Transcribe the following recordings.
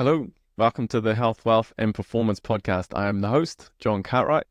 Hello, welcome to the Health, Wealth and Performance Podcast. I am the host, John Cartwright.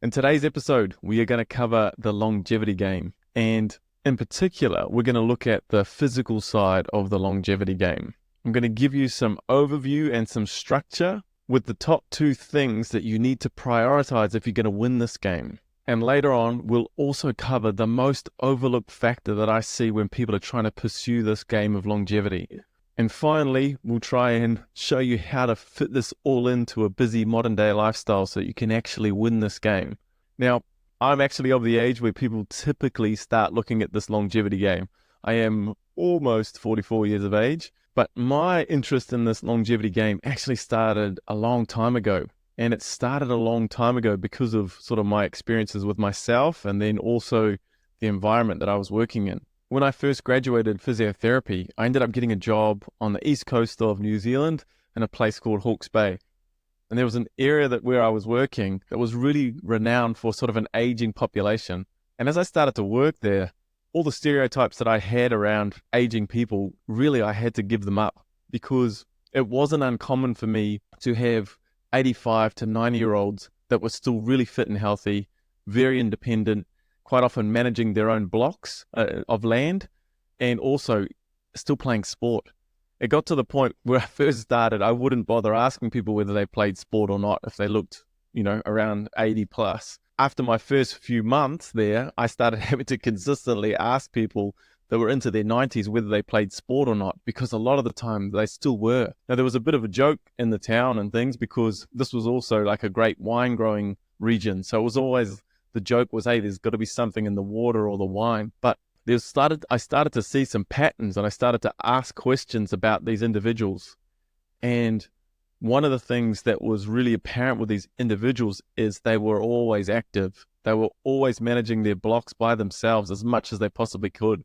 In today's episode, we are going to cover the longevity game. And in particular, we're going to look at the physical side of the longevity game. I'm going to give you some overview and some structure with the top two things that you need to prioritize if you're going to win this game. And later on, we'll also cover the most overlooked factor that I see when people are trying to pursue this game of longevity. And finally, we'll try and show you how to fit this all into a busy modern day lifestyle so you can actually win this game. Now, I'm actually of the age where people typically start looking at this longevity game. I am almost 44 years of age, but my interest in this longevity game actually started a long time ago. And it started a long time ago because of sort of my experiences with myself and then also the environment that I was working in. When I first graduated physiotherapy, I ended up getting a job on the east coast of New Zealand in a place called Hawke's Bay. And there was an area where I was working that was really renowned for sort of an aging population. And as I started to work there, all the stereotypes that I had around aging people, really I had to give them up because it wasn't uncommon for me to have 85 to 90-year-olds that were still really fit and healthy, very independent, quite often managing their own blocks of land and also still playing sport. It got to the point where I first started, I wouldn't bother asking people whether they played sport or not if they looked, around 80 plus. After my first few months there, I started having to consistently ask people that were into their 90s whether they played sport or not, because a lot of the time they still were. Now, there was a bit of a joke in the town and things because this was also like a great wine growing region. So it was always, the joke was, hey, there's got to be something in the water or the wine. But I started to see some patterns and I started to ask questions about these individuals. And one of the things that was really apparent with these individuals is they were always active. They were always managing their blocks by themselves as much as they possibly could.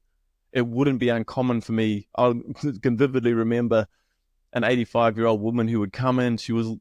It wouldn't be uncommon for me. I can vividly remember an 85-year-old woman who would come in. She was,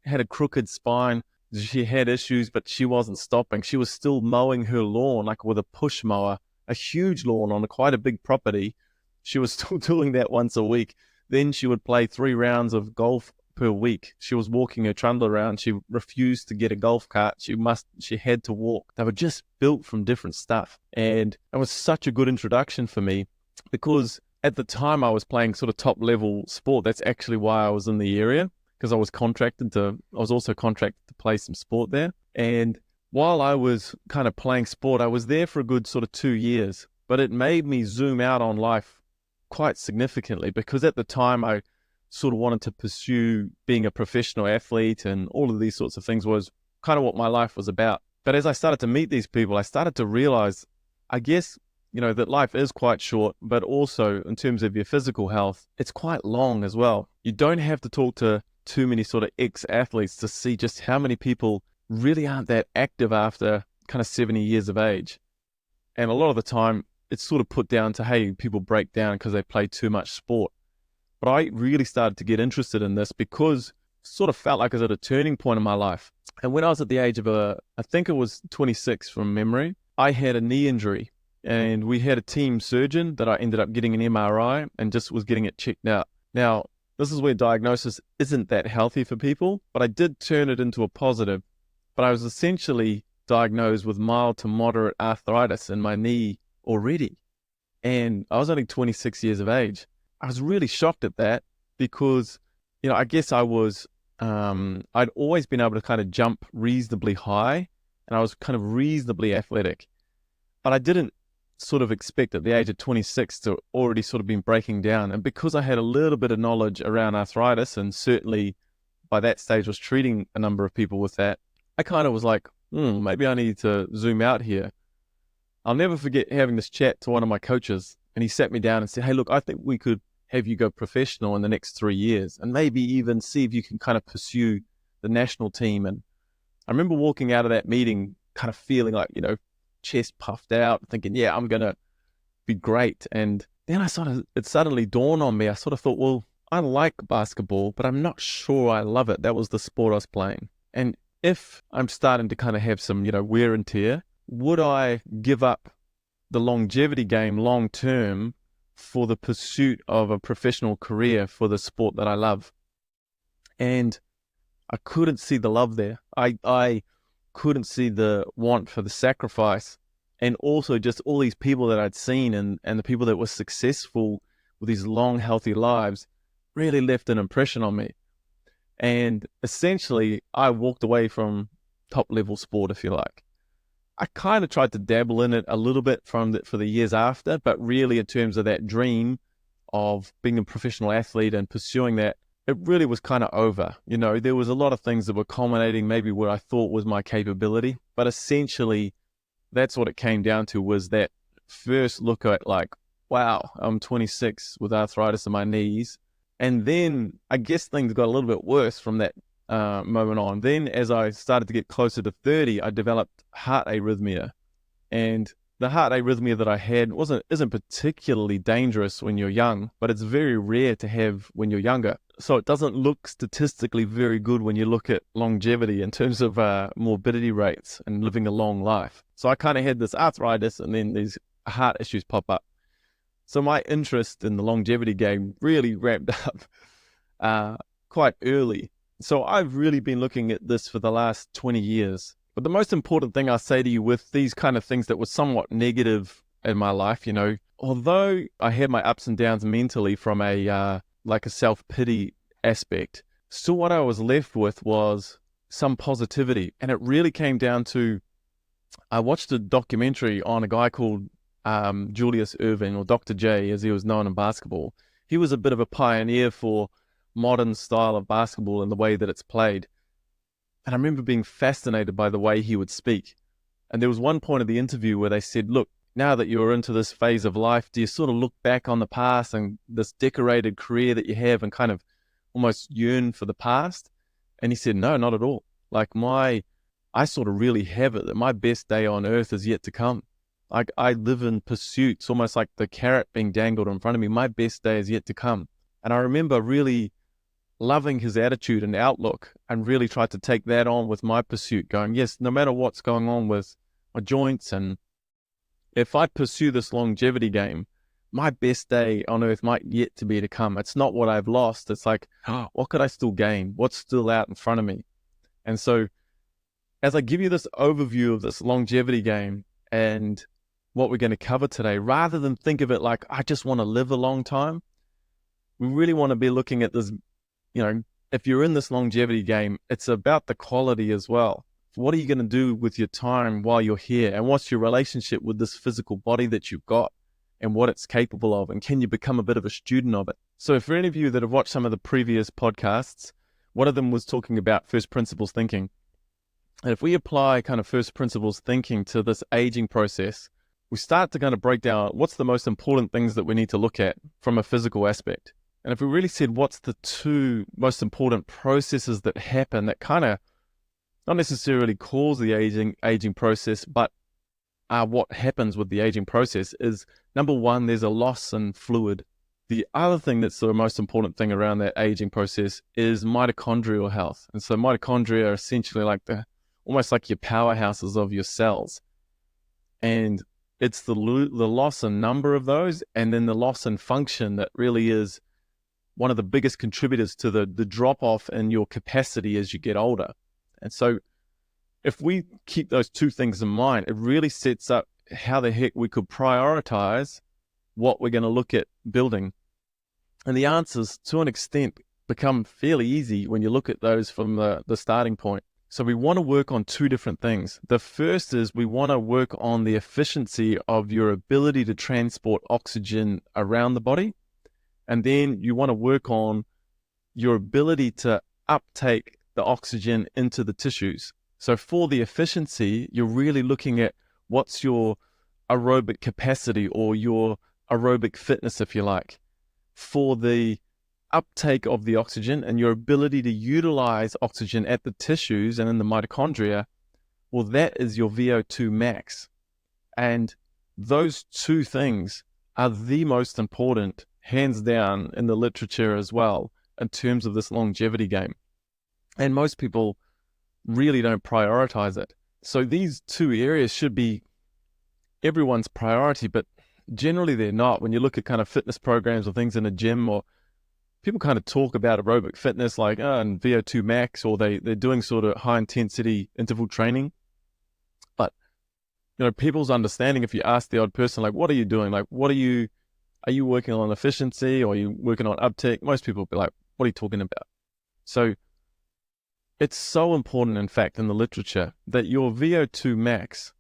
had a crooked spine. She had issues, but she wasn't stopping. She was still mowing her lawn, like with a push mower, a huge lawn on quite a big property. She was still doing that once a week. Then she would play 3 rounds of golf per week. She was walking her trundle around. She refused to get a golf cart. She had to walk. They were just built from different stuff. And it was such a good introduction for me because at the time I was playing sort of top level sport. That's actually why I was in the area, because I was also contracted to play some sport there. And while I was kind of playing sport, I was there for a good sort of 2 years, but it made me zoom out on life quite significantly because at the time I sort of wanted to pursue being a professional athlete, and all of these sorts of things was kind of what my life was about. But as I started to meet these people, I started to realize, I guess, that life is quite short, but also in terms of your physical health, it's quite long as well. You don't have to talk to too many sort of ex-athletes to see just how many people really aren't that active after kind of 70 years of age. And a lot of the time, it's sort of put down to, hey, people break down because they play too much sport. But I really started to get interested in this because it sort of felt like I was at a turning point in my life. And when I was at the age of I think it was 26 from memory, I had a knee injury. And we had a team surgeon that I ended up getting an MRI and just was getting it checked out. Now, this is where diagnosis isn't that healthy for people, but I did turn it into a positive. But I was essentially diagnosed with mild to moderate arthritis in my knee already. And I was only 26 years of age. I was really shocked at that because, I guess I was, I'd always been able to kind of jump reasonably high and I was kind of reasonably athletic. But I didn't sort of expect at the age of 26 to already sort of been breaking down. And because I had a little bit of knowledge around arthritis and certainly by that stage was treating a number of people with that, I kind of was like, maybe I need to zoom out here. I'll never forget having this chat to one of my coaches, and he sat me down and said, hey, look, I think we could have you go professional in the next 3 years and maybe even see if you can kind of pursue the national team. And I remember walking out of that meeting kind of feeling like, chest puffed out, thinking, yeah, I'm going to be great. And then it suddenly dawned on me. I sort of thought, well, I like basketball, but I'm not sure I love it. That was the sport I was playing. And if I'm starting to kind of have some, wear and tear, would I give up the longevity game long term for the pursuit of a professional career for the sport that I love? And I couldn't see the love there. I couldn't see the want for the sacrifice. And also just all these people that I'd seen and the people that were successful with these long, healthy lives really left an impression on me. And essentially, I walked away from top level sport, if you like. I kind of tried to dabble in it a little bit for the years after, but really in terms of that dream of being a professional athlete and pursuing that, it really was kind of over. You know, there was a lot of things that were culminating maybe where I thought was my capability, but essentially that's what it came down to, was that first look at like, wow, I'm 26 with arthritis in my knees. And then I guess things got a little bit worse from that moment on. Then as I started to get closer to 30, I developed heart arrhythmia. And the heart arrhythmia that I had isn't particularly dangerous when you're young, but it's very rare to have when you're younger. So it doesn't look statistically very good when you look at longevity in terms of morbidity rates and living a long life. So I kind of had this arthritis and then these heart issues pop up. So my interest in the longevity game really ramped up quite early. So I've really been looking at this for the last 20 years. But the most important thing I say to you with these kind of things that were somewhat negative in my life, you know, although I had my ups and downs mentally from a like a self-pity aspect, still what I was left with was some positivity. And it really came down to, I watched a documentary on a guy called Julius Erving, or Dr. J as he was known in basketball. He was a bit of a pioneer for modern style of basketball and the way that it's played. And I remember being fascinated by the way he would speak. And there was one point of the interview where they said, look, now that you're into this phase of life, do you sort of look back on the past and this decorated career that you have and kind of almost yearn for the past? And he said, no, not at all. Like I sort of really have it that my best day on earth is yet to come. Like I live in pursuits, almost like the carrot being dangled in front of me. My best day is yet to come. And I remember really loving his attitude and outlook, and really tried to take that on with my pursuit, going, yes, no matter what's going on with my joints, and if I pursue this longevity game, my best day on earth might yet to be to come. It's not what I've lost. It's like, oh, what could I still gain? What's still out in front of me? And so as I give you this overview of this longevity game and what we're going to cover today, rather than think of it like, I just want to live a long time, we really want to be looking at this. You know, if you're in this longevity game, it's about the quality as well. What are you going to do with your time while you're here? And what's your relationship with this physical body that you've got and what it's capable of? And can you become a bit of a student of it? So for any of you that have watched some of the previous podcasts, one of them was talking about first principles thinking. And if we apply kind of first principles thinking to this aging process, we start to kind of break down what's the most important things that we need to look at from a physical aspect. And if we really said what's the two most important processes that happen that kind of not necessarily cause the aging process, but what happens with the aging process is, number one, there's a loss in fluid. The other thing that's the most important thing around that aging process is mitochondrial health. And so mitochondria are essentially like almost like your powerhouses of your cells. And it's the loss in number of those, and then the loss in function that really is one of the biggest contributors to the drop-off in your capacity as you get older. And so if we keep those two things in mind, it really sets up how the heck we could prioritize what we're going to look at building. And the answers, to an extent, become fairly easy when you look at those from the starting point. So we want to work on two different things. The first is we want to work on the efficiency of your ability to transport oxygen around the body. And then you want to work on your ability to uptake the oxygen into the tissues. So for the efficiency, you're really looking at what's your aerobic capacity or your aerobic fitness, if you like. For the uptake of the oxygen and your ability to utilize oxygen at the tissues and in the mitochondria, well, that is your VO2 max. And those two things are the most important, hands down, in the literature as well, in terms of this longevity game. And most people really don't prioritize it. So these two areas should be everyone's priority, but generally they're not. When you look at kind of fitness programs or things in a gym, or people kind of talk about aerobic fitness like and VO2 max, or they're doing sort of high intensity interval training. But people's understanding, if you ask the odd person, like, what are you doing? Like, are you working on efficiency, or are you working on uptake? Most people will be like, what are you talking about? So it's so important, in fact, in the literature that your VO2 max,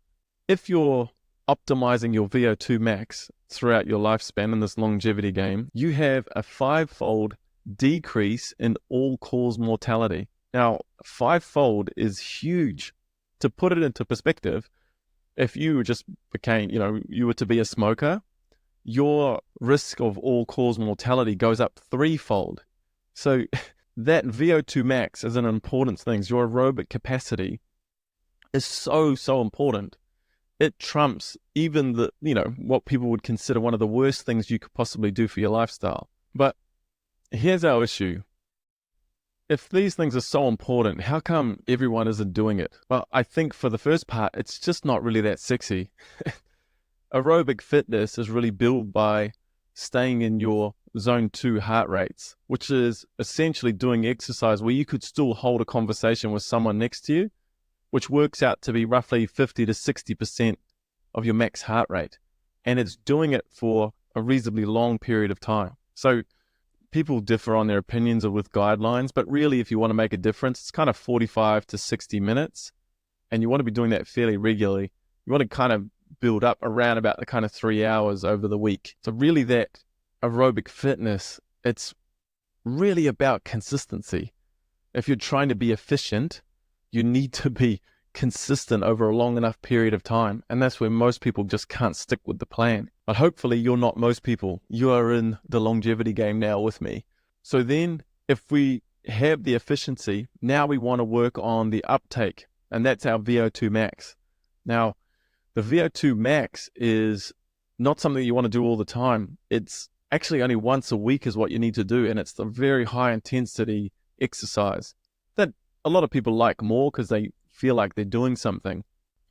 if you're optimizing your VO2 max throughout your lifespan in this longevity game, you have a 5-fold decrease in all-cause mortality. Now, 5-fold is huge. To put it into perspective, if you just became, you were to be a smoker, your risk of all-cause mortality goes up 3-fold. So that VO2 max is an important thing. Your aerobic capacity is so, so important. It trumps even what people would consider one of the worst things you could possibly do for your lifestyle. But here's our issue. If these things are so important, how come everyone isn't doing it? Well, I think for the first part, it's just not really that sexy. Aerobic fitness is really built by staying in your zone 2 heart rates, which is essentially doing exercise where you could still hold a conversation with someone next to you, which works out to be roughly 50 to 60% of your max heart rate. And it's doing it for a reasonably long period of time. So people differ on their opinions or with guidelines, but really if you want to make a difference, it's kind of 45 to 60 minutes. And you want to be doing that fairly regularly. You want to kind of build up around about the kind of 3 hours over the week. So really that aerobic fitness, it's really about consistency. If you're trying to be efficient, you need to be consistent over a long enough period of time. And that's where most people just can't stick with the plan. But hopefully you're not most people. You are in the longevity game now with me. So then if we have the efficiency, now we want to work on the uptake. And that's our VO2 max. Now, the VO2 max is not something you want to do all the time. It's actually only once a week is what you need to do. And it's the very high intensity exercise that a lot of people like more because they feel like they're doing something.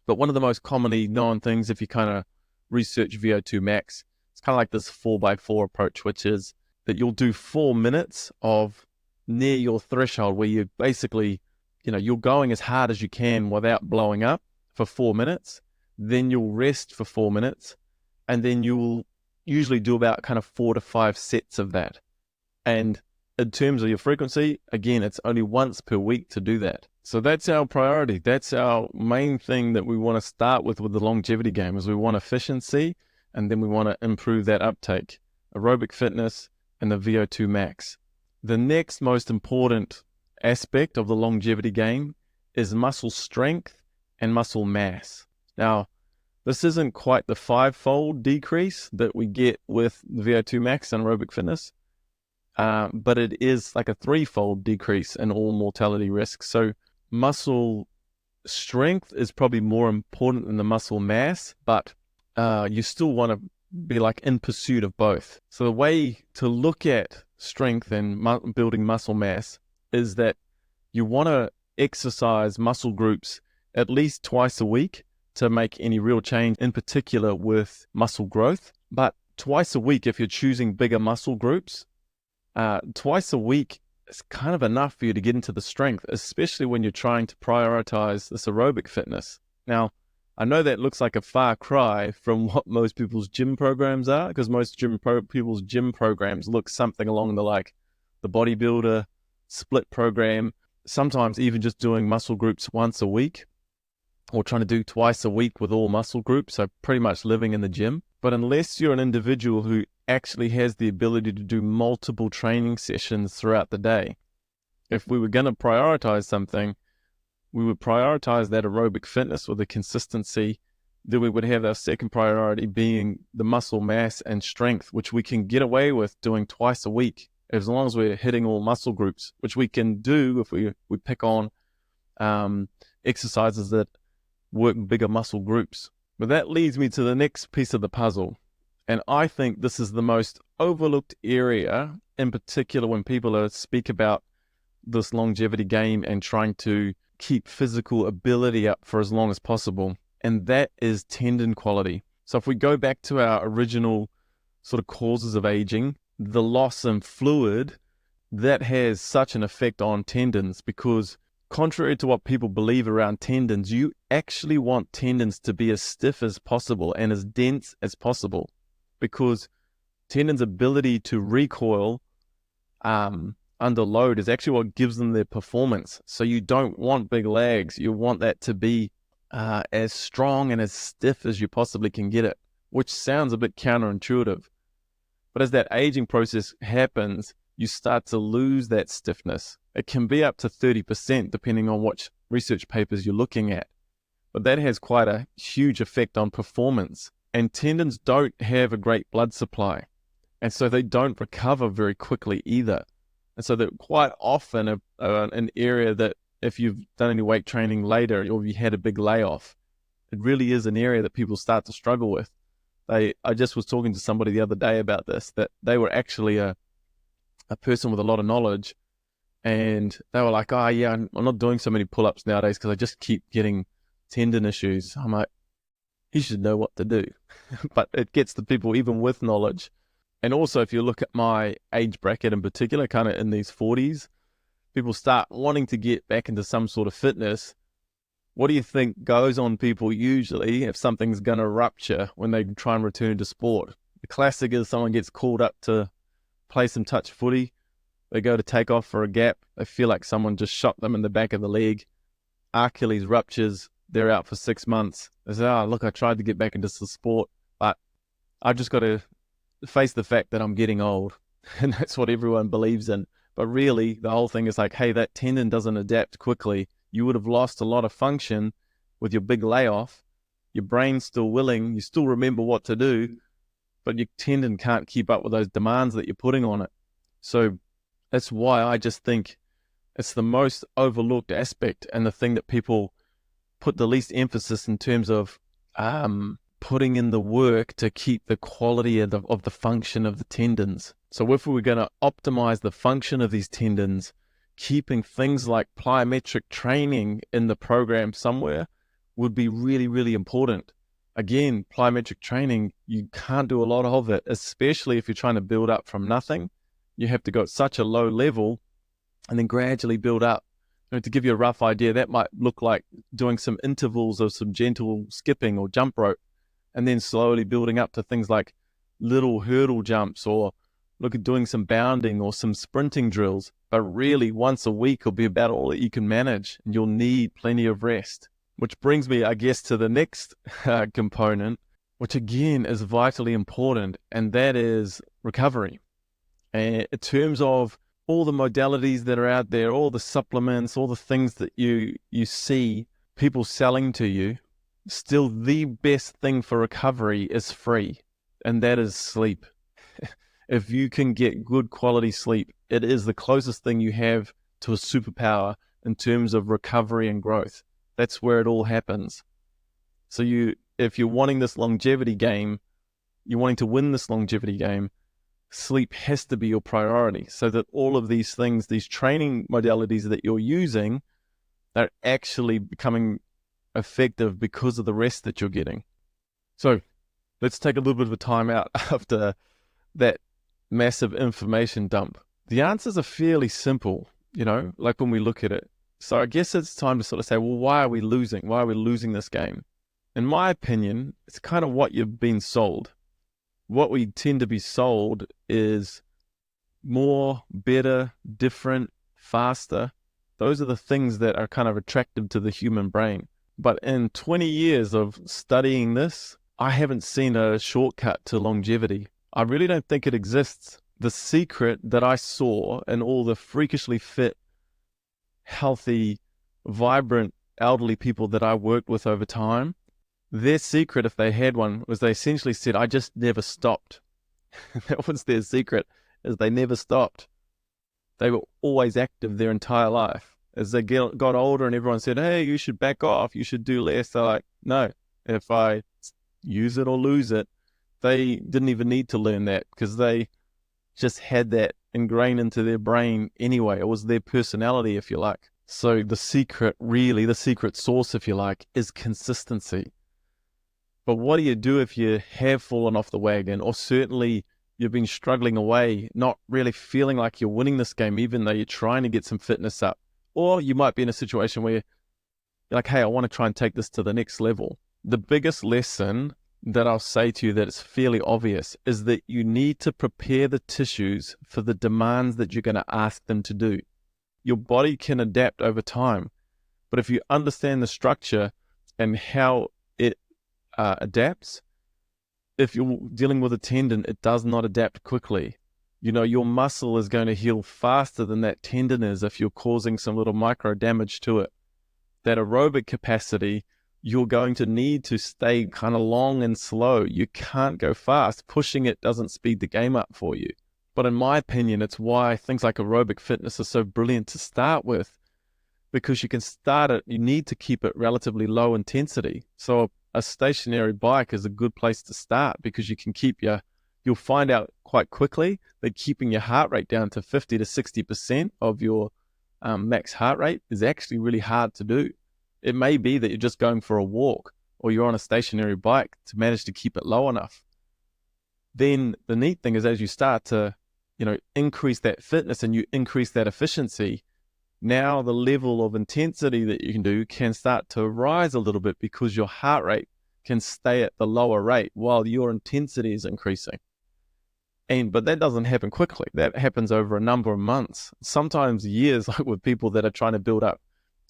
But one of the most commonly known things, if you kind of research VO2 max, it's kind of like this 4x4 approach, which is that you'll do 4 minutes of near your threshold where you basically, you're going as hard as you can without blowing up for 4 minutes. Then you'll rest for 4 minutes. And then you'll usually do about kind of 4 to 5 sets of that. And in terms of your frequency, again, it's only once per week to do that. So that's our priority. That's our main thing that we want to start with the longevity game, is we want efficiency, and then we want to improve that uptake, aerobic fitness, and the VO2 max. The next most important aspect of the longevity game is muscle strength and muscle mass. Now, this isn't quite the 5-fold decrease that we get with the VO2 max and aerobic fitness, but it is like a 3-fold decrease in all mortality risks. So muscle strength is probably more important than the muscle mass, but you still want to be like in pursuit of both. So the way to look at strength and building muscle mass is that you want to exercise muscle groups at least twice a week to make any real change, in particular with muscle growth. But twice a week, if you're choosing bigger muscle groups, twice a week is kind of enough for you to get into the strength, especially when you're trying to prioritize this aerobic fitness. Now, I know that looks like a far cry from what most people's gym programs are, because most people's gym programs look something along the bodybuilder split program, sometimes even just doing muscle groups once a week, or trying to do twice a week with all muscle groups, so pretty much living in the gym. But unless you're an individual who actually has the ability to do multiple training sessions throughout the day, if we were going to prioritize something, we would prioritize that aerobic fitness with the consistency. Then we would have our second priority being the muscle mass and strength, which we can get away with doing twice a week, as long as we're hitting all muscle groups, which we can do if we pick on exercises that work bigger muscle groups. But that leads me to the next piece of the puzzle. And I think this is the most overlooked area, in particular when people speak about this longevity game and trying to keep physical ability up for as long as possible. And that is tendon quality. So if we go back to our original sort of causes of aging, the loss in fluid that has such an effect on tendons, because contrary to what people believe around tendons, you actually want tendons to be as stiff as possible and as dense as possible, because tendons' ability to recoil under load is actually what gives them their performance. So you don't want big legs. You want that to be as strong and as stiff as you possibly can get it, which sounds a bit counterintuitive. But as that aging process happens, you start to lose that stiffness. It can be up to 30% depending on which research papers you're looking at. But that has quite a huge effect on performance. And tendons don't have a great blood supply, and so they don't recover very quickly either. And so they're quite often an area that if you've done any weight training later or you had a big layoff, it really is an area that people start to struggle with. I just was talking to somebody the other day about this, that they were actually a person with a lot of knowledge, and they were like, oh yeah, I'm not doing so many pull-ups nowadays because I just keep getting tendon issues. I'm like, you should know what to do. But it gets to people even with knowledge. And also, if you look at my age bracket in particular, kind of in these 40s, people start wanting to get back into some sort of fitness. What do you think goes on people usually if something's going to rupture when they try and return to sport? The classic is someone gets called up to play some touch footy. They go to take off for a gap. They feel like someone just shot them in the back of the leg. Achilles ruptures. They're out for 6 months. They say, oh, look, I tried to get back into the sport, but I've just got to face the fact that I'm getting old. And that's what everyone believes in. But really, the whole thing is like, hey, that tendon doesn't adapt quickly. You would have lost a lot of function with your big layoff. Your brain's still willing. You still remember what to do, but your tendon can't keep up with those demands that you're putting on it. So that's why I just think it's the most overlooked aspect and the thing that people put the least emphasis in terms of putting in the work to keep the quality of the function of the tendons. So if we were going to optimize the function of these tendons, keeping things like plyometric training in the program somewhere would be really, really important. Again, plyometric training, you can't do a lot of it, especially if you're trying to build up from nothing. You have to go at such a low level and then gradually build up. To give you a rough idea, that might look like doing some intervals of some gentle skipping or jump rope, and then slowly building up to things like little hurdle jumps, or look at doing some bounding or some sprinting drills. But really, once a week will be about all that you can manage, and you'll need plenty of rest. Which brings me, I guess, to the next component, which again is vitally important, and that is recovery. And in terms of all the modalities that are out there, all the supplements, all the things that you see people selling to you, still the best thing for recovery is free, and that is sleep. If you can get good quality sleep, it is the closest thing you have to a superpower in terms of recovery and growth. That's where it all happens. So if you're wanting this longevity game, you're wanting to win this longevity game, sleep has to be your priority, so that all of these things, these training modalities that you're using, are actually becoming effective because of the rest that you're getting. So let's take a little bit of a time out after that massive information dump. The answers are fairly simple, like when we look at it. So I guess it's time to sort of say, well, why are we losing? Why are we losing this game? In my opinion, it's kind of what you've been sold. What we tend to be sold is more, better, different, faster. Those are the things that are kind of attractive to the human brain. But in 20 years of studying this, I haven't seen a shortcut to longevity. I really don't think it exists. The secret that I saw in all the freakishly fit, healthy, vibrant, elderly people that I worked with over time, their secret, if they had one, was they essentially said, I just never stopped. That was their secret, is they never stopped. They were always active their entire life. As they got older and everyone said, hey, you should back off, you should do less, they're like, no, if I use it or lose it. They didn't even need to learn that because they just had that ingrained into their brain anyway. It was their personality, if you like. So the secret, really, the secret sauce, if you like, is consistency. But what do you do if you have fallen off the wagon, or certainly you've been struggling away, not really feeling like you're winning this game, even though you're trying to get some fitness up. Or you might be in a situation where you're like, hey, I want to try and take this to the next level. The biggest lesson that I'll say to you that is fairly obvious is that you need to prepare the tissues for the demands that you're going to ask them to do. Your body can adapt over time, but if you understand the structure and how it adapts, if you're dealing with a tendon, it does not adapt quickly. You know, your muscle is going to heal faster than that tendon is if you're causing some little micro damage to it. That aerobic capacity, you're going to need to stay kind of long and slow. You can't go fast. Pushing it doesn't speed the game up for you. But in my opinion, it's why things like aerobic fitness are so brilliant to start with, because you can start it, you need to keep it relatively low intensity. So a stationary bike is a good place to start because you can keep you'll find out quite quickly that keeping your heart rate down to 50 to 60% of your max heart rate is actually really hard to do. It may be that you're just going for a walk or you're on a stationary bike to manage to keep it low enough. Then the neat thing is as you start to, increase that fitness and you increase that efficiency, now the level of intensity that you can do can start to rise a little bit because your heart rate can stay at the lower rate while your intensity is increasing. But that doesn't happen quickly. That happens over a number of months, sometimes years, like with people that are trying to build up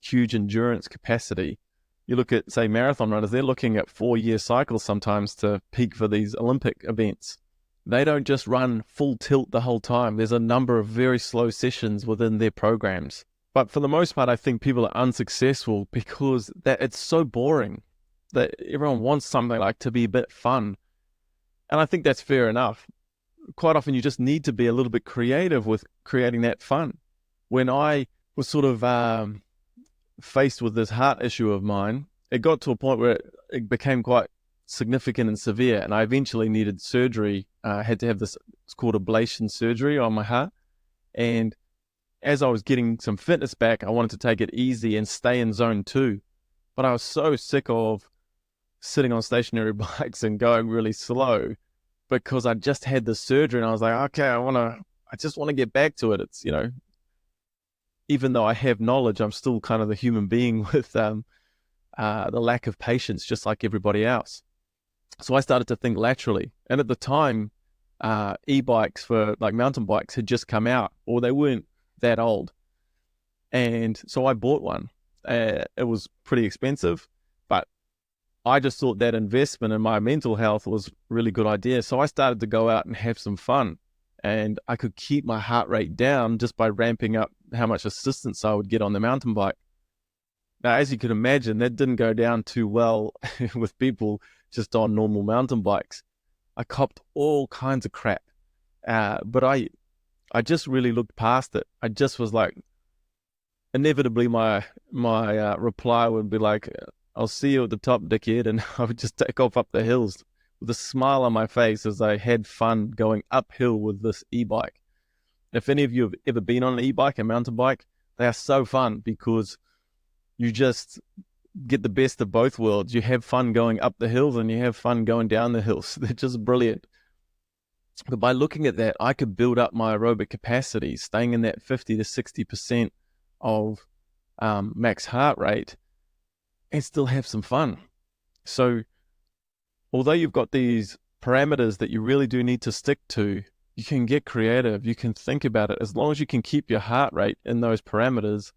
huge endurance capacity. You look at, say, marathon runners, they're looking at 4-year cycles sometimes to peak for these Olympic events. They don't just run full tilt the whole time. There's a number of very slow sessions within their programs. But for the most part, I think people are unsuccessful because it's so boring that everyone wants something like to be a bit fun. And I think that's fair enough. Quite often you just need to be a little bit creative with creating that fun. When I was sort of faced with this heart issue of mine, it got to a point where it became quite significant and severe, and I eventually needed surgery. I had to have this, it's called ablation surgery on my heart. And as I was getting some fitness back, I wanted to take it easy and stay in zone 2. But I was so sick of sitting on stationary bikes and going really slow because I just had the surgery and I was like, okay, I just want to get back to it. It's, even though I have knowledge, I'm still kind of the human being with the lack of patience, just like everybody else. So I started to think laterally. And at the time, e-bikes for like mountain bikes had just come out, or they weren't that old. And so I bought one. It was pretty expensive, but I just thought that investment in my mental health was a really good idea. So I started to go out and have some fun, and I could keep my heart rate down just by ramping up how much assistance I would get on the mountain bike. Now, as you can imagine, that didn't go down too well with people just on normal mountain bikes. I copped all kinds of crap, but I just really looked past it. I just was like, inevitably my reply would be like, I'll see you at the top, dickhead, and I would just take off up the hills with a smile on my face as I had fun going uphill with this e-bike. If any of you have ever been on an e-bike, a mountain bike, they are so fun because you just get the best of both worlds. You have fun going up the hills and you have fun going down the hills. They're just brilliant. But by looking at that, I could build up my aerobic capacity, staying in that 50 to 60% of max heart rate, and still have some fun. So although you've got these parameters that you really do need to stick to, you can get creative. You can think about it. As long as you can keep your heart rate in those parameters,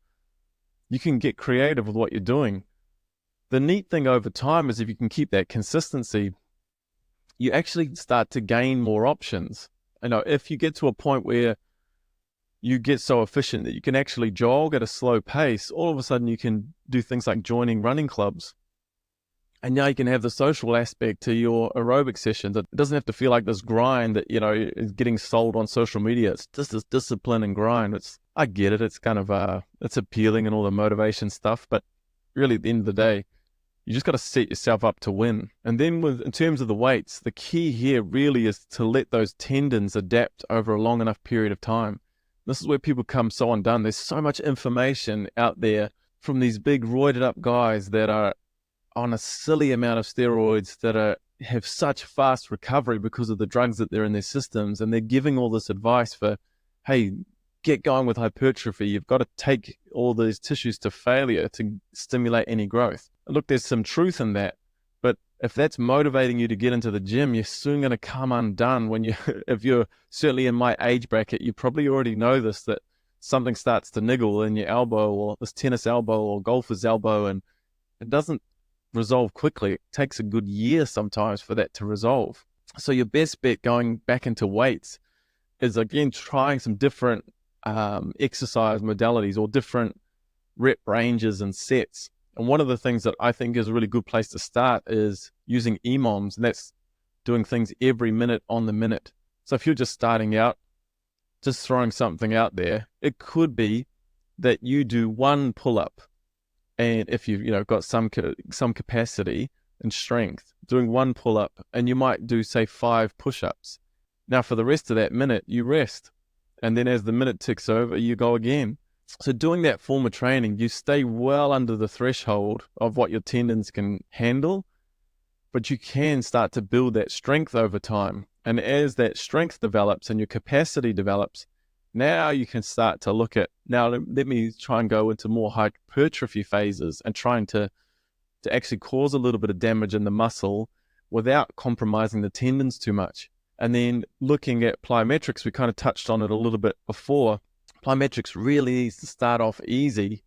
you can get creative with what you're doing. The neat thing over time is if you can keep that consistency, you actually start to gain more options. If you get to a point where you get so efficient that you can actually jog at a slow pace, all of a sudden you can do things like joining running clubs. And now you can have the social aspect to your aerobic sessions. It doesn't have to feel like this grind that, is getting sold on social media. It's just this discipline and grind. I get it. It's kind of, it's appealing and all the motivation stuff. But really at the end of the day, you just got to set yourself up to win. And then in terms of the weights, the key here really is to let those tendons adapt over a long enough period of time. This is where people come so undone. There's so much information out there from these big roided up guys that are on a silly amount of steroids that are have such fast recovery because of the drugs that they're in their systems, and they're giving all this advice for, hey, get going with hypertrophy. You've got to take all these tissues to failure to stimulate any growth. Look, there's some truth in that, but if that's motivating you to get into the gym, you're soon going to come undone when if you're certainly in my age bracket, you probably already know this, that something starts to niggle in your elbow, or this tennis elbow or golfer's elbow, and it doesn't resolve quickly. It takes a good year sometimes for that to resolve. So your best bet going back into weights is, again, trying some different exercise modalities or different rep ranges and sets. And one of the things that I think is a really good place to start is using EMOMs, and that's doing things every minute on the minute. So if you're just starting out, just throwing something out there, it could be that you do one pull-up, and if you've got some capacity and strength, doing one pull-up, and you might do, say, 5 push-ups. Now for the rest of that minute, you rest, and then as the minute ticks over, you go again. So doing that form of training, you stay well under the threshold of what your tendons can handle, but you can start to build that strength over time. And as that strength develops and your capacity develops, now you can start to look at, now let me try and go into more hypertrophy phases and trying to actually cause a little bit of damage in the muscle without compromising the tendons too much. And then looking at plyometrics, we kind of touched on it a little bit before. Plyometrics really needs to start off easy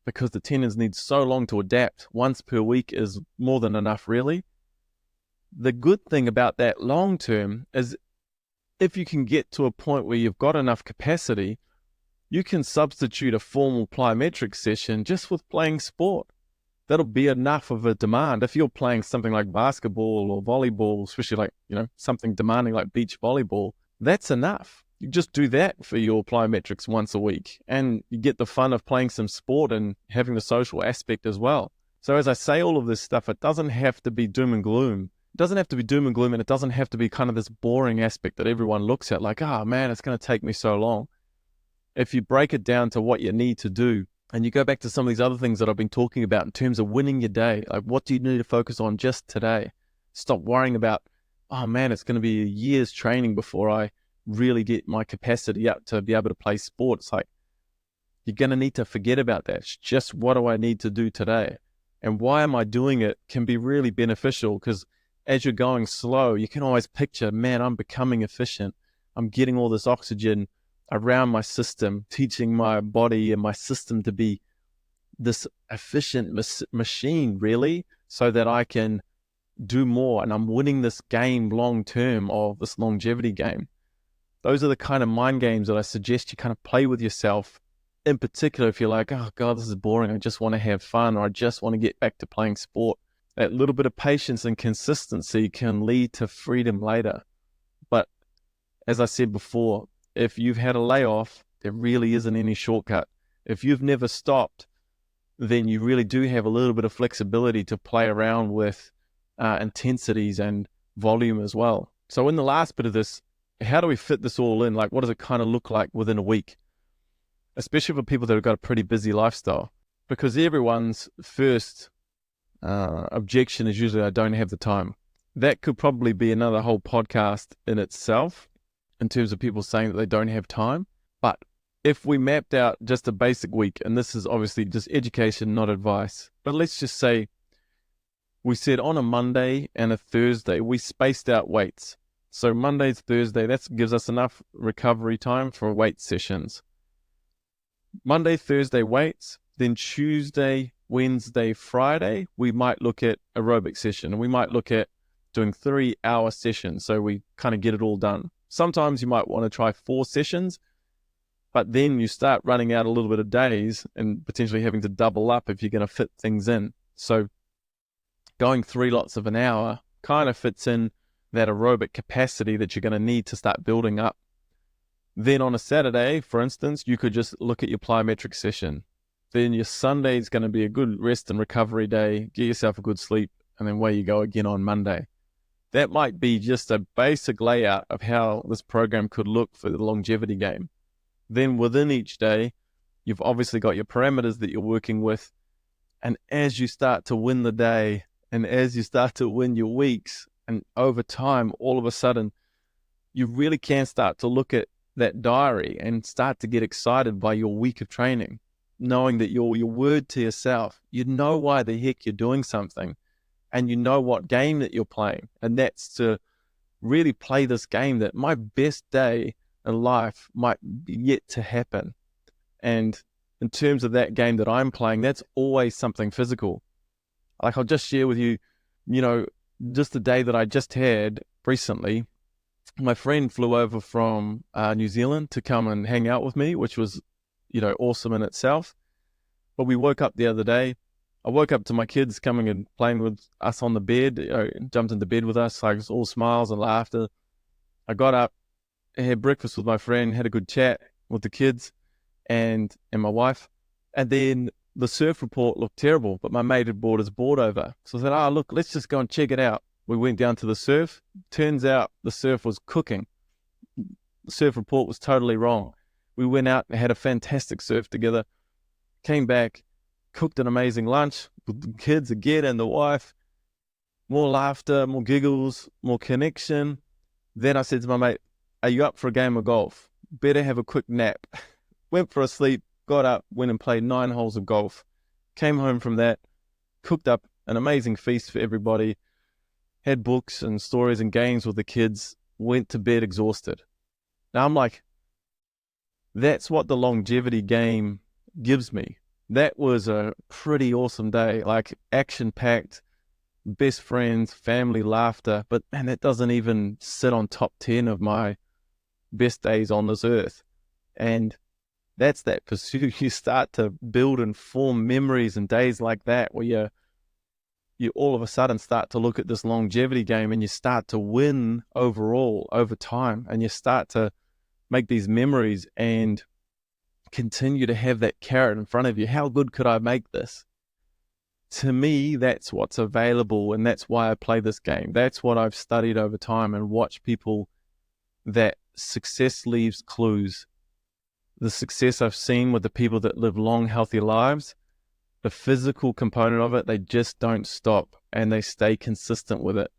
because the tendons need so long to adapt. Once per week is more than enough, really. The good thing about that long term is if you can get to a point where you've got enough capacity, you can substitute a formal plyometric session just with playing sport. That'll be enough of a demand. If you're playing something like basketball or volleyball, especially like, something demanding like beach volleyball, that's enough. You just do that for your plyometrics once a week, and you get the fun of playing some sport and having the social aspect as well. So as I say all of this stuff, it doesn't have to be doom and gloom. It doesn't have to be doom and gloom, and it doesn't have to be kind of this boring aspect that everyone looks at like, oh man, it's going to take me so long. If you break it down to what you need to do, and you go back to some of these other things that I've been talking about in terms of winning your day, like what do you need to focus on just today? Stop worrying about, oh man, it's going to be a year's training before I really get my capacity up to be able to play sports. Like, you're going to need to forget about that. It's just, what do I need to do today? And why am I doing it can be really beneficial, because as you're going slow, you can always picture, man, I'm becoming efficient. I'm getting all this oxygen around my system, teaching my body and my system to be this efficient machine, really, so that I can do more. And I'm winning this game long term of this longevity game. Those are the kind of mind games that I suggest you kind of play with yourself. In particular, if you're like, oh God, this is boring, I just want to have fun, or I just want to get back to playing sport. That little bit of patience and consistency can lead to freedom later. But as I said before, if you've had a layoff, there really isn't any shortcut. If you've never stopped, then you really do have a little bit of flexibility to play around with intensities and volume as well. So in the last bit of this, how do we fit this all in? Like, what does it kind of look like within a week? Especially for people that have got a pretty busy lifestyle. Because everyone's first objection is usually, I don't have the time. That could probably be another whole podcast in itself, in terms of people saying that they don't have time. But if we mapped out just a basic week, and this is obviously just education, not advice, but let's just say we said on a Monday and a Thursday, we spaced out weights. So Monday to Thursday, that gives us enough recovery time for weight sessions. Monday, Thursday, weights. Then Tuesday, Wednesday, Friday, we might look at aerobic session, and we might look at doing 3-hour sessions. So we kind of get it all done. Sometimes you might want to try 4 sessions, but then you start running out a little bit of days and potentially having to double up if you're going to fit things in. So going 3 lots of an hour kind of fits in that aerobic capacity that you're going to need to start building up. Then on a Saturday, for instance, you could just look at your plyometric session. Then your Sunday is going to be a good rest and recovery day, get yourself a good sleep, and then away you go again on Monday. That might be just a basic layout of how this program could look for the longevity game. Then within each day, you've obviously got your parameters that you're working with. And as you start to win the day, and as you start to win your weeks, And over time, all of a sudden, you really can start to look at that diary and start to get excited by your week of training, knowing that your word to yourself, you know why the heck you're doing something, and you know what game that you're playing. And that's to really play this game that my best day in life might be yet to happen. And in terms of that game that I'm playing, that's always something physical. Like, I'll just share with you, just the day that I just had recently, my friend flew over from New Zealand to come and hang out with me, which was, awesome in itself. But we woke up the other day. I woke up to my kids coming and playing with us on the bed, jumped into bed with us, like, it was all smiles and laughter. I got up, had breakfast with my friend, had a good chat with the kids and my wife. And then the surf report looked terrible, but my mate had brought his board over. So I said, look, let's just go and check it out. We went down to the surf. Turns out the surf was cooking. The surf report was totally wrong. We went out and had a fantastic surf together, came back, cooked an amazing lunch with the kids again and the wife. More laughter, more giggles, more connection. Then I said to my mate, are you up for a game of golf? Better have a quick nap. Went for a sleep, got up, went and played 9 holes of golf. Came home from that, cooked up an amazing feast for everybody, had books and stories and games with the kids, went to bed exhausted. Now I'm like, that's what the longevity game gives me. That was a pretty awesome day, like action-packed, best friends, family, laughter. But man, that doesn't even sit on top 10 of my best days on this earth. And that's that pursuit. You start to build and form memories and days like that where you all of a sudden start to look at this longevity game and you start to win overall over time, and you start to make these memories and continue to have that carrot in front of you. How good could I make this? To me, that's what's available, and that's why I play this game. That's what I've studied over time and watched people that success leaves clues. The success I've seen with the people that live long, healthy lives, the physical component of it, they just don't stop and they stay consistent with it.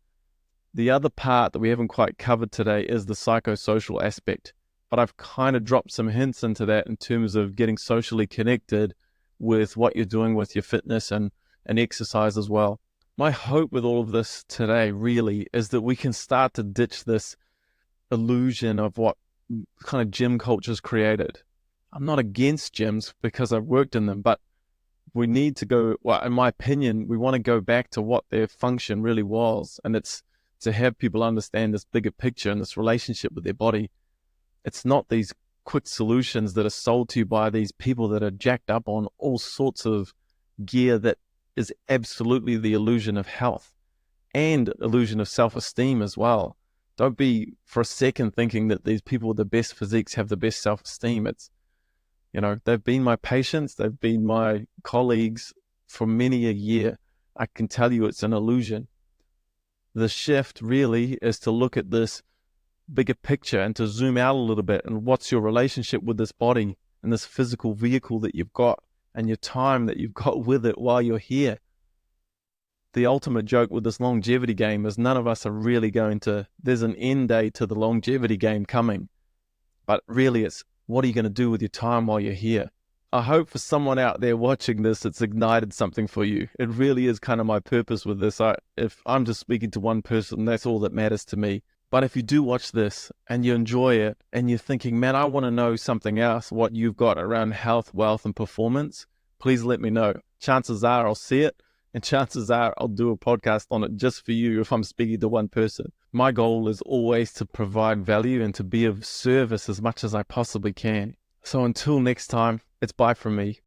The other part that we haven't quite covered today is the psychosocial aspect. But I've kind of dropped some hints into that in terms of getting socially connected with what you're doing with your fitness and exercise as well. My hope with all of this today really is that we can start to ditch this illusion of what kind of gym culture's created. I'm not against gyms because I've worked in them, but we need to go, well, in my opinion, we want to go back to what their function really was. And it's to have people understand this bigger picture and this relationship with their body. It's not these quick solutions that are sold to you by these people that are jacked up on all sorts of gear that is absolutely the illusion of health and illusion of self-esteem as well. Don't be for a second thinking that these people with the best physiques have the best self-esteem. It's, they've been my patients, they've been my colleagues for many a year. I can tell you it's an illusion. The shift really is to look at this bigger picture and to zoom out a little bit, and what's your relationship with this body and this physical vehicle that you've got and your time that you've got with it while you're here. The ultimate joke with this longevity game is none of us are really there's an end date to the longevity game coming, but really it's what are you going to do with your time while you're here? I hope for someone out there watching this, it's ignited something for you. It really is kind of my purpose with this. If I'm just speaking to one person, that's all that matters to me. But if you do watch this and you enjoy it and you're thinking, man, I want to know something else, what you've got around health, wealth, and performance, please let me know. Chances are I'll see it, and chances are I'll do a podcast on it just for you if I'm speaking to one person. My goal is always to provide value and to be of service as much as I possibly can. So until next time, it's bye from me.